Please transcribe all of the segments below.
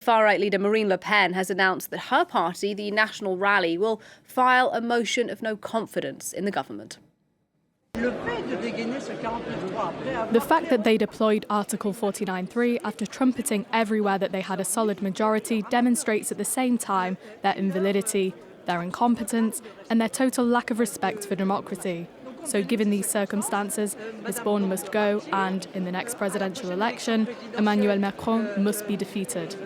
Far-right leader Marine Le Pen has announced that her party, the National Rally, will file a motion of no confidence in the government. The fact that they deployed Article 49.3 after trumpeting everywhere that they had a solid majority demonstrates at the same time their invalidity, their incompetence and their total lack of respect for democracy. So given these circumstances, Ms Borne must go and, in the next presidential election, Emmanuel Macron must be defeated.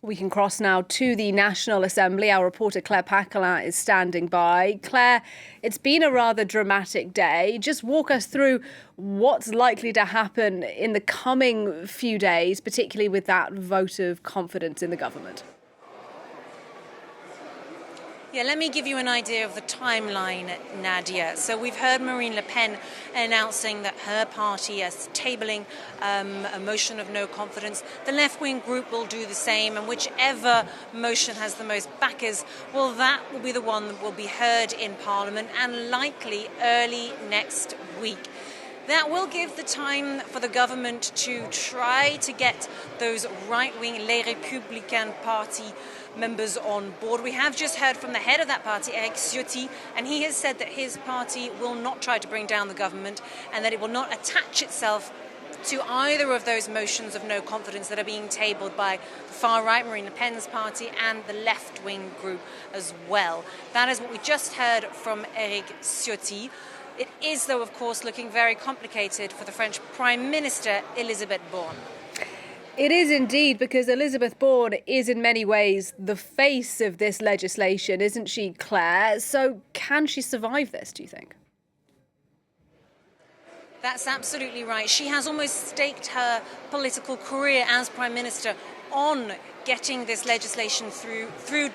We can cross now to the National Assembly. Our reporter Claire Paquelin is standing by. Claire, it's been a rather dramatic day. Just walk us through what's likely to happen in the coming few days, particularly with that vote of confidence in the government. Yeah, let me give you an idea of the timeline, Nadia. So we've heard Marine Le Pen announcing that her party is tabling a motion of no confidence. The left-wing group will do the same, and whichever motion has the most backers, well, that will be the one that will be heard in Parliament and likely early next week. That will give the time for the government to try to get those right-wing Les Républicains party members on board. We have just heard from the head of that party, Eric Ciotti, and he has said that his party will not try to bring down the government and that it will not attach itself to either of those motions of no confidence that are being tabled by the far-right, Marine Le Pen's party, and the left-wing group as well. That is what we just heard from Eric Ciotti. It is, though, of course, looking very complicated for the French Prime Minister Elisabeth Borne. It is indeed, because Elisabeth Borne is in many ways the face of this legislation, isn't she, Claire? So can she survive this, do you think? That's absolutely right. She has almost staked her political career as Prime Minister on getting this legislation through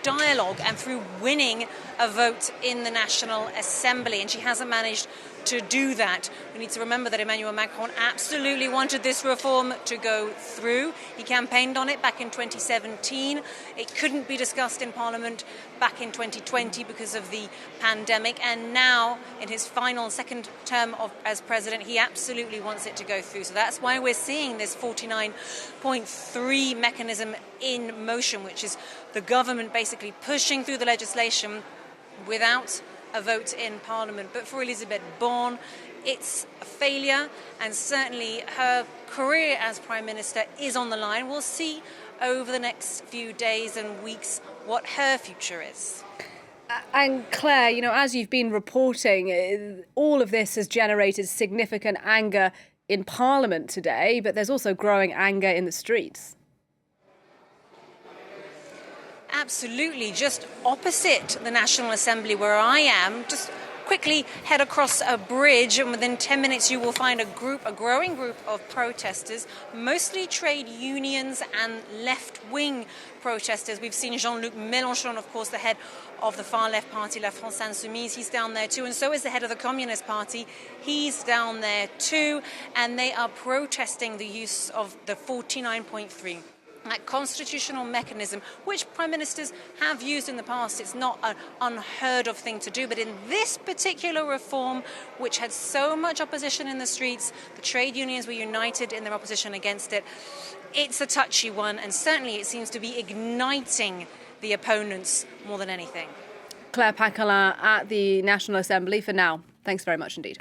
dialogue and through winning a vote in the National Assembly, and she hasn't managed to do that. We need to remember that Emmanuel Macron absolutely wanted this reform to go through. He campaigned on it back in 2017. It couldn't be discussed in Parliament back in 2020 because of the pandemic, and now in his final second term as president, he absolutely wants it to go through. So that's why we're seeing this 49.3 mechanism in motion, which is the government basically pushing through the legislation without a vote in Parliament. But for Elisabeth Borne, it's a failure, and certainly her career as Prime Minister is on the line. We'll see over the next few days and weeks what her future is. And Claire, you know, as you've been reporting, all of this has generated significant anger in Parliament today, but there's also growing anger in the streets. Absolutely. Just opposite the National Assembly where I am, just quickly head across a bridge, and within 10 minutes you will find a growing group of protesters, mostly trade unions and left-wing protesters. We've seen Jean-Luc Mélenchon, of course, the head of the far-left party, La France Insoumise. He's down there too, and so is the head of the Communist Party. He's down there too, and they are protesting the use of the 49.3. That constitutional mechanism, which prime ministers have used in the past. It's not an unheard of thing to do, but in this particular reform, which had so much opposition in the streets, the trade unions were united in their opposition against it. It's a touchy one, and certainly it seems to be igniting the opponents more than anything. Claire Paquelin at the National Assembly for now. Thanks very much indeed.